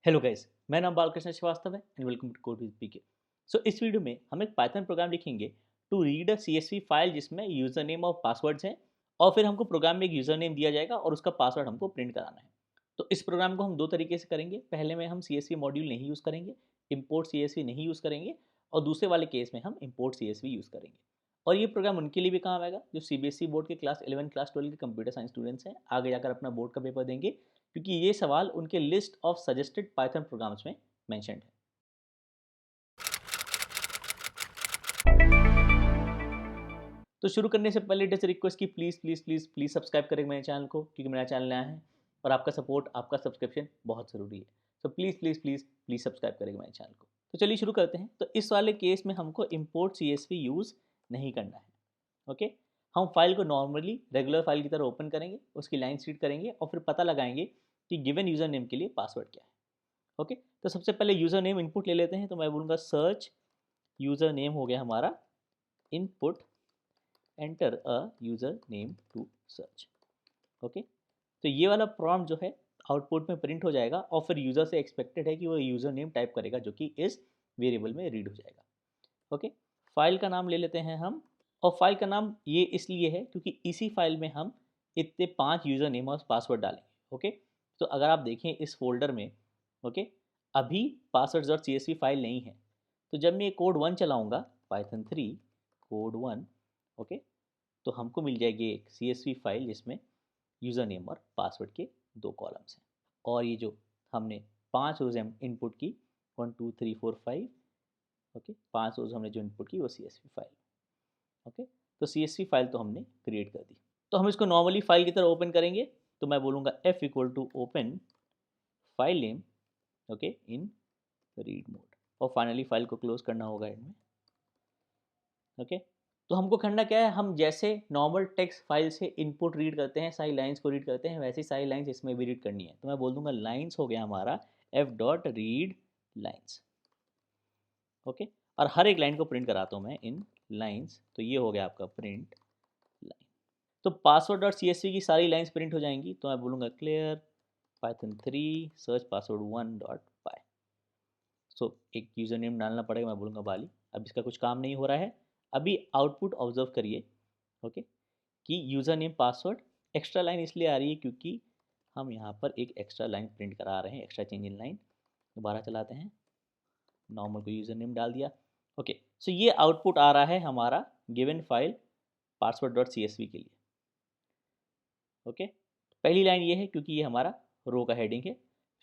Hello guys, मैं नाम बालकृष्ण श्रीवास्तव है and welcome to code with PK. So इस वीडियो में हम एक पाइथन प्रोग्राम लिखेंगे to read a CSV file जिसमें यूज़र नेम और पासवर्ड्स हैं और फिर हमको प्रोग्राम में एक यूज़र नेम दिया जाएगा और उसका पासवर्ड हमको प्रिंट कराना है। तो इस प्रोग्राम को हम दो तरीके से करेंगे। पहले में हम सीएसवी मॉड्यूल नहीं यूज़ करेंगे, इम्पोर्ट सीएसवी नहीं यूज़ करेंगे और दूसरे वाले केस में हम इम्पोर्ट सीएसवी यूज़ करेंगे। और ये प्रोग्राम उनके लिए भी काम आएगा जो सीबीएसई बोर्ड के क्लास 11 क्लास 12 के कंप्यूटर साइंस स्टूडेंट्स हैं, आगे जाकर अपना बोर्ड का पेपर देंगे, क्योंकि ये सवाल उनके list of suggested python programs में मेंशन्ड है। तो शुरू करने से पहले जस्ट रिक्वेस्ट कि please please please please subscribe करें मेरे चैनल को, क्योंकि मेरा चैनल नया है और आपका सपोर्ट, आपका सब्सक्रिप्शन बहुत ज़रूरी है। तो please please please please subscribe करें मेरे चैनल को। तो चलिए शुरू करते हैं। तो इस वाले केस में हमको इम्पोर्ट सीएसवी यूज़ नहीं करना है। ओके, हम फाइल को नॉर्मली रेगुलर फाइल की तरह ओपन करेंगे, उसकी लाइन्स रीड करेंगे और फिर पता लगाएंगे कि गिवन यूज़र नेम के लिए पासवर्ड क्या है। ओके, तो सबसे पहले यूज़र नेम इनपुट ले लेते हैं। तो मैं बोलूँगा सर्च यूज़र नेम हो गया हमारा input, enter a user name to search. Okay, तो ये वाला प्रॉम्प्ट जो है आउटपुट में प्रिंट हो जाएगा और फिर यूज़र से एक्सपेक्टेड है कि वो यूज़र नेम टाइप करेगा जो कि इस वेरिएबल में रीड हो जाएगा। ओके, फाइल का नाम ले लेते हैं हम। और फाइल का नाम ये इसलिए है क्योंकि इसी फाइल में हम इतने 5 यूज़र नेम और पासवर्ड डालेंगे। ओके, तो अगर आप देखें इस फोल्डर में, ओके, अभी password dot C S V file नहीं है। तो जब मैं ये कोड 1 चलाऊँगा, पाइथन 3 कोड 1, ओके, तो हमको मिल जाएगी एक सी एस वी फाइल जिसमें यूज़र नेम और पासवर्ड के 2 कॉलम्स हैं। और ये जो हमने 5 रोज़ इनपुट की, 1 2 3 4 5, ओके, 5 रोज़ हमने जो इनपुट की वो C S V file. Okay, तो सी एस वी फाइल तो हमने क्रिएट कर दी। तो हम इसको नॉर्मली फाइल की तरह ओपन करेंगे। तो मैं बोलूँगा F equal to open file name, okay, in read mode, और फाइनली फाइल को क्लोज करना होगा एंड में। ओके, तो हमको करना क्या है, हम जैसे नॉर्मल टेक्स्ट फाइल से इनपुट रीड करते हैं, सारी लाइंस को रीड करते हैं, वैसे ही सारी लाइंस इसमें भी रीड करनी है। तो मैं बोल दूंगा लाइंस हो गया हमारा F dot read lines. Okay, और हर एक लाइन को प्रिंट कराता हूँ मैं इन लाइंस। तो ये हो गया आपका प्रिंट लाइन। तो password dot C S V की सारी लाइंस प्रिंट हो जाएंगी। तो मैं बोलूँगा clear Python 3 search password 1 dot py. So एक यूज़र नेम डालना पड़ेगा, मैं बोलूँगा बाली। अब इसका कुछ काम नहीं हो रहा है। अभी आउटपुट ऑब्जर्व करिए, ओके, कि user name password extra line इसलिए आ रही है क्योंकि हम यहाँ पर एक एक्स्ट्रा लाइन प्रिंट करा रहे हैं, एक्स्ट्रा चेंज इन लाइन। दोबारा चलाते हैं, नॉर्मल को यूज़र नेम डाल दिया। ओके, सो ये आउटपुट आ रहा है हमारा given file password dot C S V के लिए। ओके, पहली लाइन ये है क्योंकि ये हमारा रो का हेडिंग है,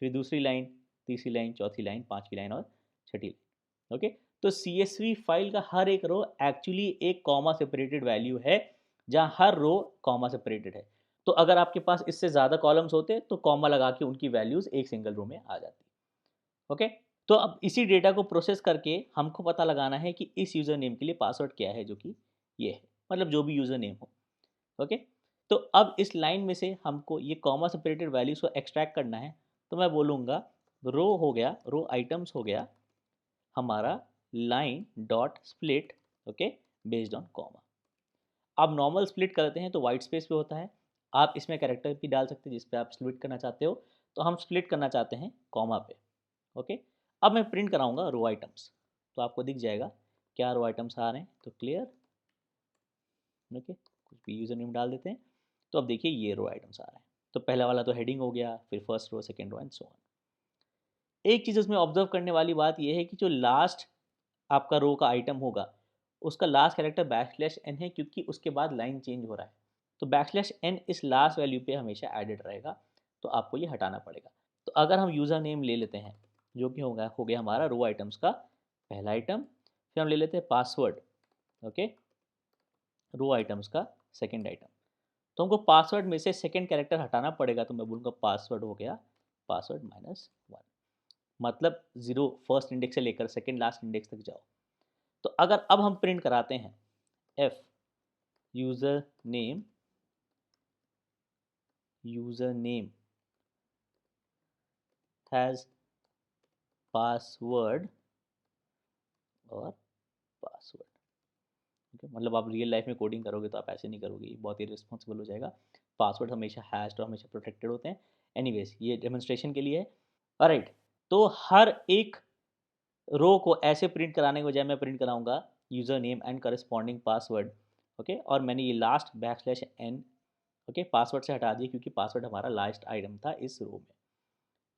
फिर दूसरी लाइन, तीसरी लाइन, चौथी लाइन, पाँचवीं लाइन और छठी लाइन। ओके, तो सी एस वी फाइल का हर एक रो एक्चुअली एक कॉमा सेपरेटेड वैल्यू है, जहाँ हर रो कॉमा सेपरेटेड है। तो अगर आपके पास इससे ज़्यादा कॉलम्स होते तो कॉमा लगा के उनकी वैल्यूज़ एक सिंगल रो में आ जाती। ओके, तो अब इसी डेटा को प्रोसेस करके हमको पता लगाना है कि इस यूज़र नेम के लिए पासवर्ड क्या है, जो कि ये है, मतलब जो भी यूज़र नेम हो। ओके, तो अब इस लाइन में से हमको ये कॉमा सेपरेटेड वैल्यूज़ को एक्सट्रैक्ट करना है। तो मैं बोलूँगा रो हो गया, रो आइटम्स हो गया हमारा line dot split, okay, based on comma. आप नॉर्मल स्प्लिट करते हैं तो वाइट स्पेस पे होता है, आप इसमें कैरेक्टर भी डाल सकते हैं जिस पे आप स्प्लिट करना चाहते हो। तो हम स्प्लिट करना चाहते हैं कॉमा पे। ओके, अब मैं प्रिंट कराऊंगा रो आइटम्स। तो आपको दिख जाएगा क्या रो आइटम्स आ रहे हैं। तो क्लियर, ओके, कुछ भी यूज़र नेम डाल देते हैं। तो अब देखिए ये रो आइटम्स आ रहे हैं। तो पहला वाला तो हेडिंग हो गया, फिर first row, second row and so on. एक चीज़ उसमें ऑब्जर्व करने वाली बात यह है कि जो लास्ट आपका रो का आइटम होगा उसका लास्ट कैरेक्टर बैकस्लैश एन है, क्योंकि उसके बाद लाइन चेंज हो रहा है। तो बैकस्लैश एन इस लास्ट वैल्यू पे हमेशा एडेड रहेगा, तो आपको ये हटाना पड़ेगा। तो अगर हम यूज़र नेम ले लेते हैं, जो कि हो गया हमारा रो आइटम्स का पहला आइटम, फिर हम ले लेते हैं पासवर्ड, ओके, रो आइटम्स का सेकेंड आइटम। तो हमको पासवर्ड में से सेकेंड कैरेक्टर हटाना पड़ेगा। तो मैं बोलूँगा पासवर्ड हो गया पासवर्ड -1, मतलब 0 फर्स्ट इंडेक्स से लेकर सेकेंड लास्ट इंडेक्स तक जाओ। तो अगर अब हम प्रिंट कराते हैं F user name has password और पासवर्ड, ओके, मतलब आप रियल लाइफ में कोडिंग करोगे तो आप ऐसे नहीं करोगे, बहुत ही रिस्पॉन्सिबल हो जाएगा। पासवर्ड हमेशा हैश्ड और हमेशा प्रोटेक्टेड होते हैं। एनीवेज, ये डेमोन्स्ट्रेशन के लिए है। ऑलराइट, तो हर एक रो को ऐसे प्रिंट कराने के बजाय मैं प्रिंट कराऊंगा user name and corresponding password. Okay, और मैंने ये लास्ट \n ओके पासवर्ड से हटा दिया क्योंकि पासवर्ड हमारा लास्ट आइटम था इस रो में।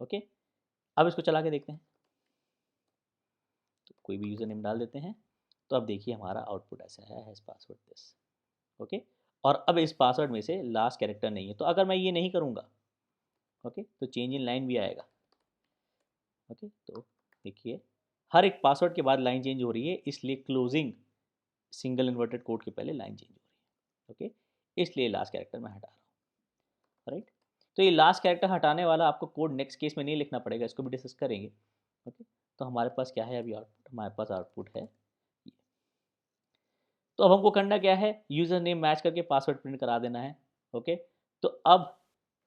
ओके, अब इसको चला के देखते हैं, तो कोई भी यूज़र नेम डाल देते हैं। तो अब देखिए हमारा आउटपुट ऐसा है, हैज़ पासवर्ड दिस। ओके, और अब इस पासवर्ड में से लास्ट कैरेक्टर नहीं है, तो अगर मैं ये नहीं करूँगा ओके तो चेंज इन लाइन भी आएगा। ओके, तो देखिए हर एक पासवर्ड के बाद लाइन चेंज हो रही है, इसलिए क्लोजिंग सिंगल इन्वर्टेड कोड के पहले लाइन चेंज हो रही है। ओके, इसलिए लास्ट कैरेक्टर मैं हटा रहा हूँ। राइट, तो ये लास्ट कैरेक्टर हटाने वाला आपको कोड नेक्स्ट केस में नहीं लिखना पड़ेगा, इसको भी डिस्कस करेंगे। ओके, तो हमारे पास क्या है अभी आउटपुट, हमारे पास आउटपुट है ये। तो अब हमको करना क्या है, यूज़र नेम मैच करके पासवर्ड प्रिंट करा देना है। ओके, तो अब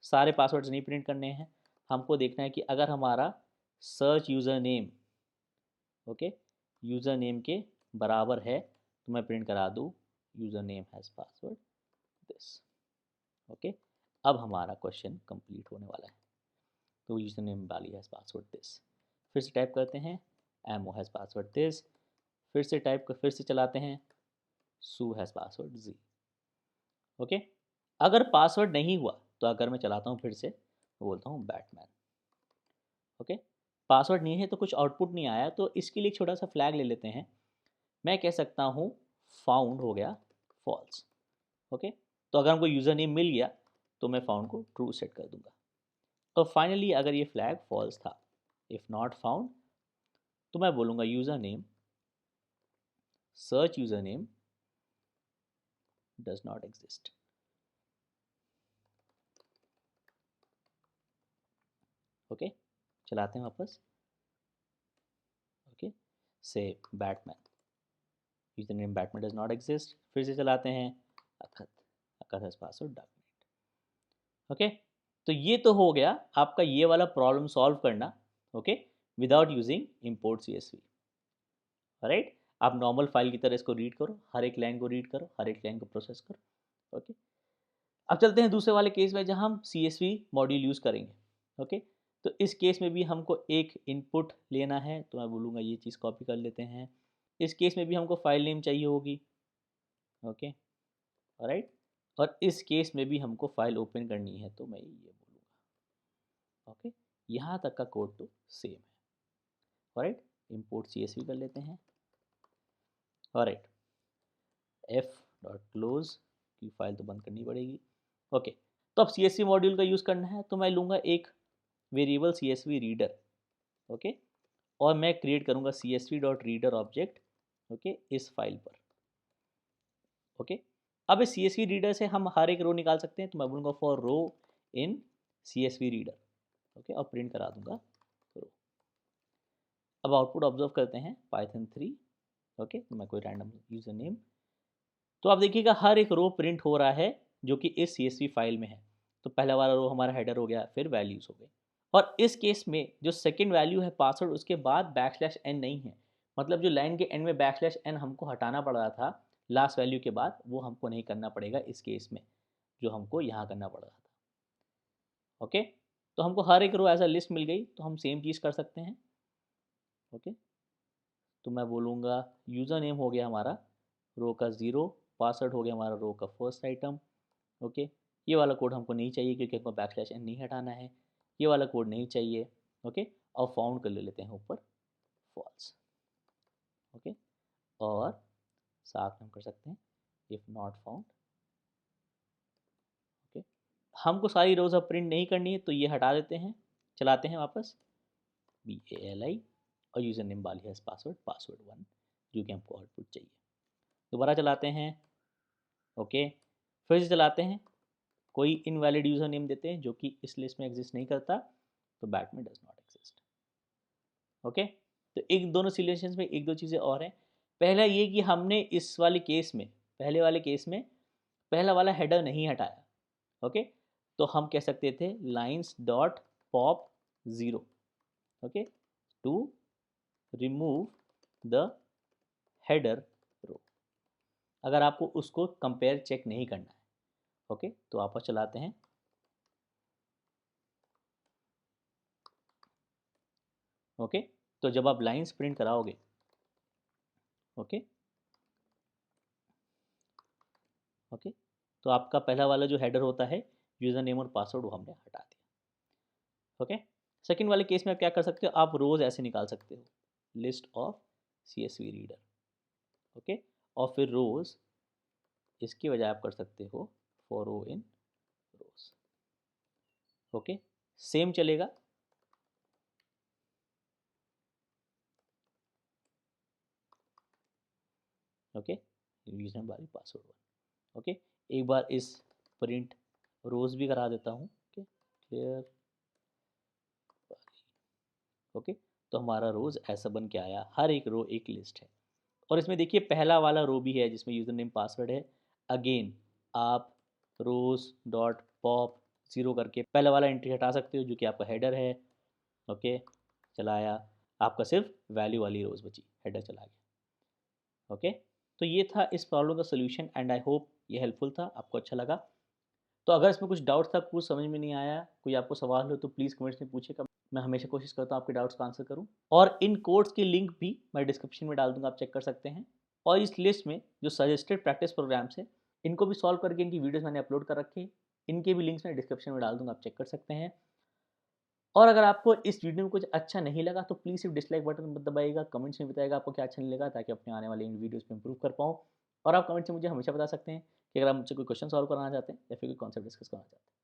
सारे पासवर्ड्स नहीं प्रिंट करने हैं, हमको देखना है कि अगर हमारा search user name okay user name के बराबर है तो मैं प्रिंट करा दूँ user name has password this. Okay, अब हमारा क्वेश्चन कंप्लीट होने वाला है। तो यूज़र नेम डाली हैज़ पासवर्ड दिस, फिर से टाइप करते हैं एमओ हैज़ पासवर्ड दिस, फिर से चलाते हैं सू हैज़ पासवर्ड जी। ओके, अगर पासवर्ड नहीं हुआ तो अगर मैं चलाता हूँ फिर से तो बोलता हूँ बैटमैन। ओके, पासवर्ड नहीं है तो कुछ आउटपुट नहीं आया, तो इसके लिए एक छोटा सा फ्लैग ले लेते हैं। मैं कह सकता हूँ फाउंड हो गया फॉल्स। ओके, तो अगर हमको यूज़र नेम मिल गया तो मैं फाउंड को ट्रू सेट कर दूंगा। और फाइनली अगर ये फ्लैग फॉल्स था, इफ़ नॉट फाउंड, तो मैं बोलूँगा user name search user name does not exist. Okay, चलाते हैं वापस। ओके, से Batman, user name Batman does not exist, फिर से चलाते हैं अखत हैज़ पासवर्ड डॉक्यूमेंट। ओके, तो ये तो हो गया आपका ये वाला प्रॉब्लम सॉल्व करना। Okay, without using import CSV। Right, आप नॉर्मल फाइल की तरह इसको रीड करो, हर एक लाइन को रीड करो, हर एक लाइन को प्रोसेस करो। ओके, अब चलते हैं दूसरे वाले केस में जहाँ हम CSV मॉड्यूल यूज़ करेंगे। ओके, तो इस केस में भी हमको एक इनपुट लेना है, तो मैं बोलूँगा ये चीज़ कॉपी कर लेते हैं। इस केस में भी हमको फाइल नेम चाहिए होगी। ओके, राइट, और इस केस में भी हमको फाइल ओपन करनी है, तो मैं ये बोलूँगा। ओके, यहाँ तक का कोड तो सेम है। राइट, इम्पोर्ट CSV कर लेते हैं। राइट, एफ डॉट क्लोज की फाइल तो बंद करनी पड़ेगी। ओके, तो अब CSV मॉड्यूल का यूज़ करना है, तो मैं लूँगा एक वेरिएबल CSV रीडर। ओके, और मैं क्रिएट करूँगा CSV dot reader object okay इस फाइल पर। ओके, अब इस CSV रीडर से हम हर एक रो निकाल सकते हैं, तो मैं बोलूँगा for row in CSV reader. Okay, और प्रिंट करा दूंगा रो। अब आउटपुट ऑब्जर्व करते हैं पाइथन 3। ओके, तो मैं कोई रैंडम यूज़र नेम, तो आप देखिएगा हर एक रो प्रिंट हो रहा है जो कि इस CSV फाइल में है। तो पहला वाला रो हमारा हेडर हो गया, फिर वैल्यूज़ हो गए, और इस केस में जो सेकंड वैल्यू है पासवर्ड, उसके बाद \n नहीं है, मतलब जो लाइन के एंड में \n हमको हटाना पड़ रहा था लास्ट वैल्यू के बाद, वो हमको नहीं करना पड़ेगा इस केस में, जो हमको यहाँ करना पड़ रहा था। ओके, तो हमको हर एक रो एज अ लिस्ट मिल गई, तो हम सेम चीज़ कर सकते हैं। ओके, तो मैं बोलूँगा यूज़र नेम हो गया हमारा रो का 0, पासवर्ड हो गया हमारा रो का फर्स्ट आइटम। ओके, ये वाला कोड हमको नहीं चाहिए क्योंकि हमको \n नहीं हटाना है, ये वाला कोड नहीं चाहिए। ओके, और फाउंड कर ले लेते हैं ऊपर फॉल्स। ओके, और साथ में हम कर सकते हैं इफ़ नॉट फाउंड। ओके, हमको सारी रोज अब प्रिंट नहीं करनी है, तो ये हटा देते हैं, चलाते हैं वापस BALI, और यूज़र नेम वाली है पासवर्ड password1, जो कि हमको आउटपुट चाहिए। दोबारा चलाते हैं। ओके, फिर से चलाते हैं, कोई इनवैलिड यूज़र नेम देते हैं जो कि इस लिस्ट में एग्जिस्ट नहीं करता, तो Batman does not exist. Okay, तो एक दोनों सिचुएशंस में एक दो चीज़ें और हैं। पहला ये कि हमने इस वाले केस में, पहले वाले केस में पहला वाला हेडर नहीं हटाया। ओके, तो हम कह सकते थे lines dot pop 0 okay to remove the header row, अगर आपको उसको कंपेयर चेक नहीं करना है। ओके, तो वापस चलाते हैं। ओके, तो जब आप लाइन्स प्रिंट कराओगे, ओके ओके, तो आपका पहला वाला जो हेडर होता है यूज़र नेम और पासवर्ड, वो हमने हटा दिया। ओके, सेकंड वाले केस में आप क्या कर सकते हो, आप रोज़ ऐसे निकाल सकते हो, list of CSV reader. Okay, और फिर रोज़ इसकी वजह आप कर सकते हो for row in rows. Okay, same चलेगा। ओके, यूजर बारी पासवर्ड वन। ओके, एक बार इस प्रिंट रोज़ भी करा देता हूँ। Okay, clear. ओके, तो हमारा रोज़ ऐसा बन के आया, हर एक रो एक लिस्ट है। और इसमें देखिए पहला वाला रो भी है जिसमें यूज़र नेम पासवर्ड है। अगेन आप रोज़ डॉट पॉप ज़ीरो करके पहला वाला एंट्री हटा सकते हो जो कि आपका हेडर है। ओके, चलाया, आपका सिर्फ वैल्यू वाली रोज़ बची, हेडर चला गया। ओके, तो ये था इस प्रॉब्लम का सोल्यूशन एंड आई होप ये हेल्पफुल था, आपको अच्छा लगा। तो अगर इसमें कुछ डाउट था, कुछ समझ में नहीं आया, कोई आपको सवाल हो तो प्लीज़ कमेंट्स में पूछिएगा। मैं हमेशा कोशिश करता हूँ आपके डाउट्स का आंसर करूँ। और इन कोड्स की लिंक भी मैं डिस्क्रिप्शन में डाल दूँगा, आप चेक कर सकते हैं। और इस लिस्ट में जो सजेस्टेड प्रैक्टिस प्रोग्राम्स हैं, इनको भी सॉल्व करके इनकी वीडियोज़ मैंने अपलोड कर रखी है। इनके भी लिंक्स मैं डिस्क्रिप्शन में डाल दूँगा, आप चेक कर सकते हैं। और अगर आपको इस वीडियो में कुछ अच्छा नहीं लगा तो प्लीज़ सिर्फ डिसलाइक बटन मत दबाइएगा, कमेंट्स में बताइएगा आपको क्या अच्छा नहीं लगा, ताकि अपने आने वाले इन वीडियोज़ में इंप्रूव कर पाऊँ। और आप कमेंट्स में मुझे हमेशा बता सकते हैं कि अगर आप मुझसे कोई क्वेश्चन सॉल्व कराना चाहते हैं या फिर कोई कॉन्सेप्ट डिस्कस करना चाहते हैं।